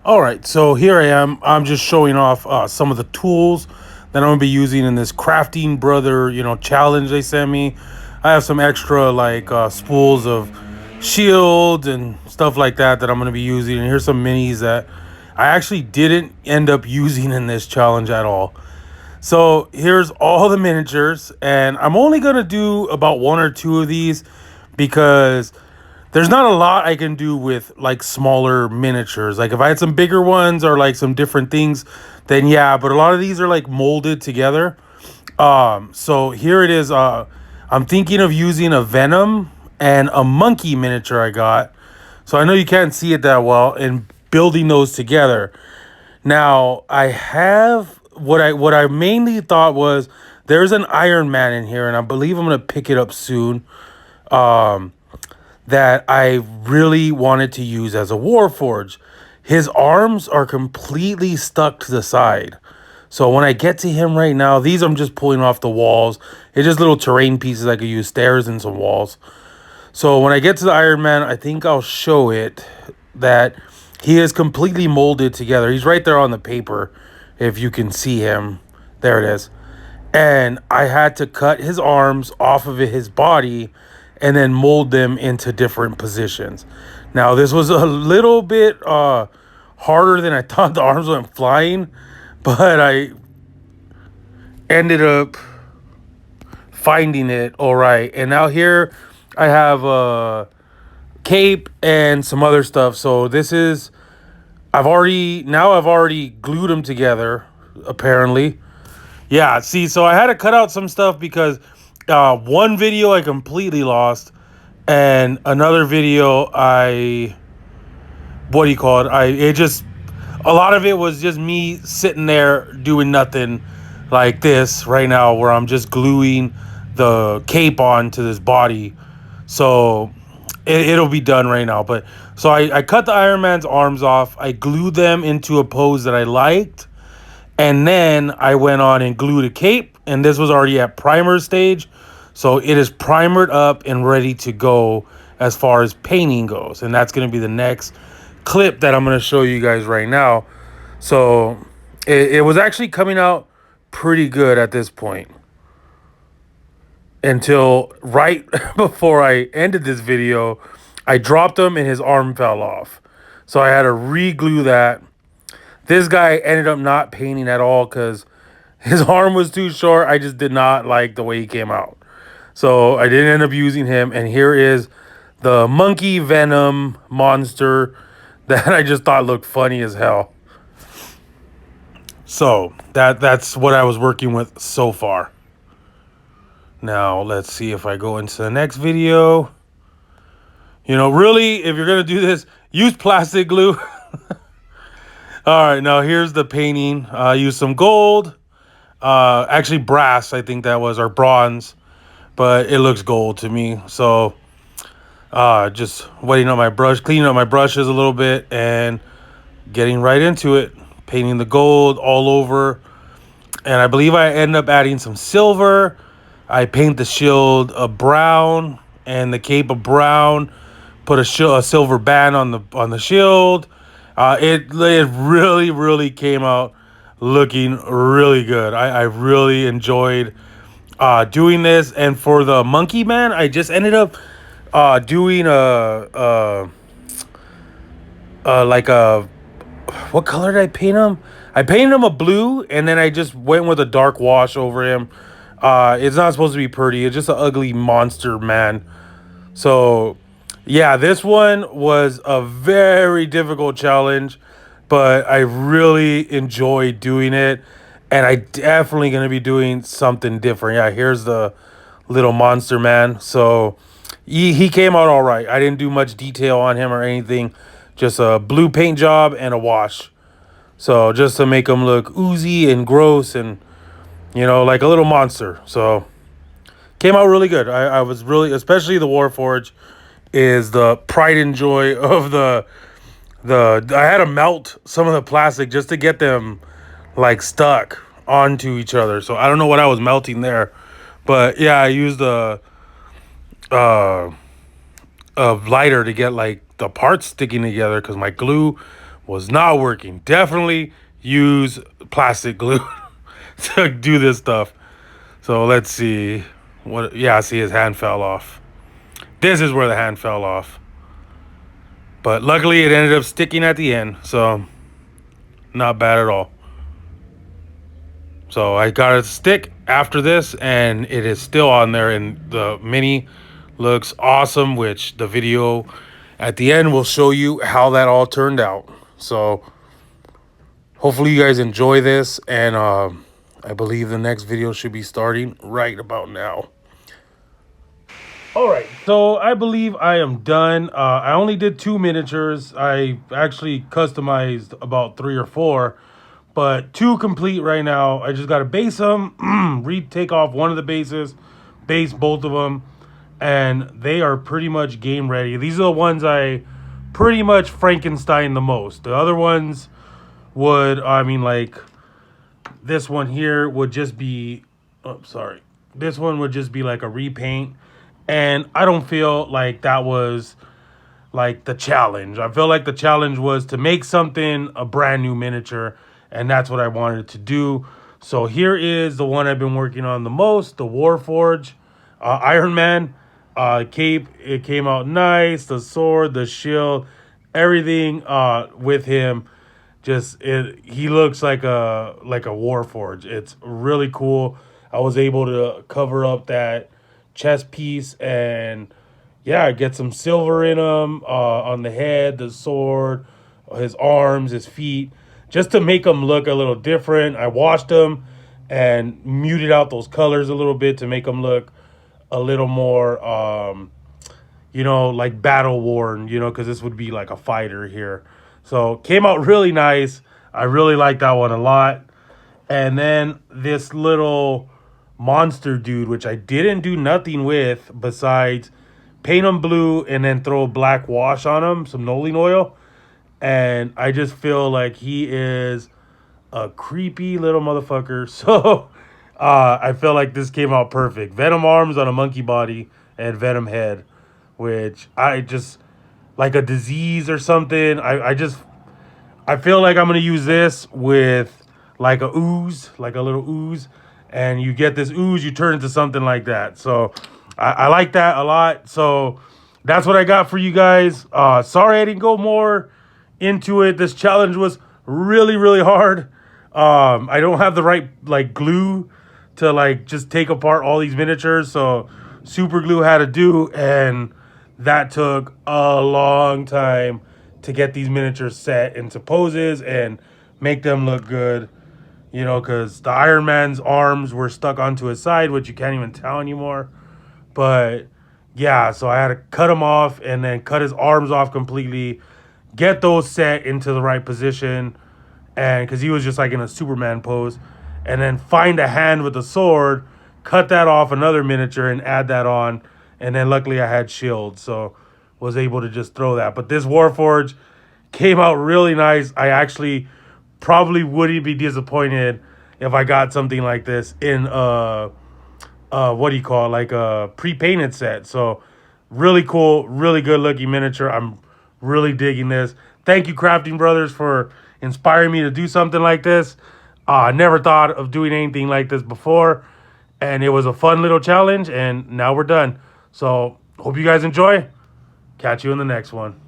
All right, so here I am. I'm just showing off some of the tools that I'm gonna be using in this crafting brother, challenge they sent me. I have some extra like spools of shields and stuff like that I'm gonna be using. And here's some minis that I actually didn't end up using in this challenge at all. So here's all the miniatures, and I'm only gonna do about one or two of these because there's not a lot I can do with like smaller miniatures. Like if I had some bigger ones or like some different things, then yeah, but a lot of these are like molded together. So here it is. I'm thinking of using a Venom and a monkey miniature I got. So I know you can't see it that well, and building those together. Now I have what I mainly thought was there's an Iron Man in here, and I believe I'm gonna pick it up soon. Um, that I really wanted to use as a Warforge. His arms are completely stuck to the side. So when I get to him right now, these I'm just pulling off the walls. It's just little terrain pieces I could use, stairs and some walls. So when I get to the Iron Man, I think I'll show it that he is completely molded together. He's right there on the paper, if you can see him. There it is. And I had to cut his arms off of his body and then mold them into different positions. Now, this was a little bit harder than I thought. The arms went flying, but I ended up finding it all right. And now here I have a cape and some other stuff. So this is, I've already glued them together, apparently. Yeah, see, so I had to cut out some stuff because one video I completely lost, and another video what do you call it? A lot of it was just me sitting there doing nothing like this right now, where I'm just gluing the cape onto this body. So it'll be done right now. But so I cut the Iron Man's arms off. I glued them into a pose that I liked. And then I went on and glued a cape, and this was already at primer stage. So it is primered up and ready to go as far as painting goes. And that's going to be the next clip that I'm going to show you guys right now. So it was actually coming out pretty good at this point, until right before I ended this video, I dropped him and his arm fell off. So I had to re-glue that. This guy ended up not painting at all because his arm was too short. I just did not like the way he came out. So I didn't end up using him. And here is the monkey Venom monster that I just thought looked funny as hell. So that's what I was working with so far. Now let's see if I go into the next video. Really, if you're going to do this, use plastic glue. All right, now here's the painting. I used some gold, actually brass, I think that was, or bronze, but it looks gold to me. So just wetting up my brush, cleaning up my brushes a little bit, and getting right into it. Painting the gold all over. And I believe I end up adding some silver. I paint the shield a brown and the cape a brown. Put a silver band on the shield. It really came out looking really good. I really enjoyed doing this. And for the monkey man, I just ended up doing what color did I paint him? I painted him a blue, and then I just went with a dark wash over him. It's not supposed to be pretty. It's just an ugly monster man. So yeah, this one was a very difficult challenge, but I really enjoyed doing it, and I definitely going to be doing something different. Yeah, here's the little monster man. So he came out all right. I didn't do much detail on him or anything, just a blue paint job and a wash. So just to make him look oozy and gross and, like a little monster. So came out really good. I was really, especially the Warforge is the pride and joy of I had to melt some of the plastic just to get them like stuck onto each other. So I don't know what I was melting there, but yeah, I used a lighter to get like the parts sticking together because my glue was not working. Definitely use plastic glue to do this stuff. So let's see. What? Yeah, see his hand fell off. This is where the hand fell off. But luckily it ended up sticking at the end. So not bad at all. So I got a stick after this, and it is still on there, and the mini looks awesome, which the video at the end will show you how that all turned out. So hopefully you guys enjoy this, and I believe the next video should be starting right about now. All right, so I believe I am done. I only did 2 miniatures. I actually customized about 3 or 4, but 2 complete right now. I just got to base them, take off one of the bases, base both of them, and they are pretty much game ready. These are the ones I pretty much Frankenstein the most. The other ones would, I mean, like this one here would just be, oh, sorry. This one would just be like a repaint. And I don't feel like that was like the challenge. I feel like the challenge was to make something a brand new miniature, and that's what I wanted to do. So here is the one I've been working on the most, the Warforge Iron Man cape. It came out nice. The sword, the shield, everything with him. He looks like a Warforge. It's really cool. I was able to cover up that chest piece and yeah, get some silver in him on the head, the sword, his arms, his feet, just to make him look a little different. I washed him and muted out those colors a little bit to make him look a little more, like battle worn, because this would be like a fighter here. So came out really nice. I really like that one a lot. And then this little monster dude, which I didn't do nothing with besides paint him blue and then throw black wash on him, some Nolene oil. And I just feel like he is a creepy little motherfucker. So I feel like this came out perfect. Venom arms on a monkey body and Venom head, which I just, like a disease or something. I feel like I'm going to use this with like a ooze, like a little ooze. And you get this ooze, you turn into something like that. So I like that a lot. So that's what I got for you guys. Sorry I didn't go more into it. This challenge was really, really hard. I don't have the right like glue to like just take apart all these miniatures. So super glue had to do. And that took a long time to get these miniatures set into poses and make them look good. Because the Iron Man's arms were stuck onto his side, which you can't even tell anymore. But yeah, so I had to cut him off and then cut his arms off completely, get those set into the right position, and because he was just like in a Superman pose, and then find a hand with a sword, cut that off another miniature and add that on, and then luckily I had shield, so was able to just throw that. But this Warforge came out really nice. I actually probably wouldn't be disappointed if I got something like this in like a pre-painted set. So really cool, really good looking miniature. I'm really digging this. Thank you, Crafting Brothers, for inspiring me to do something like this. I never thought of doing anything like this before, and it was a fun little challenge, and now we're done. So hope you guys enjoy. Catch you in the next one.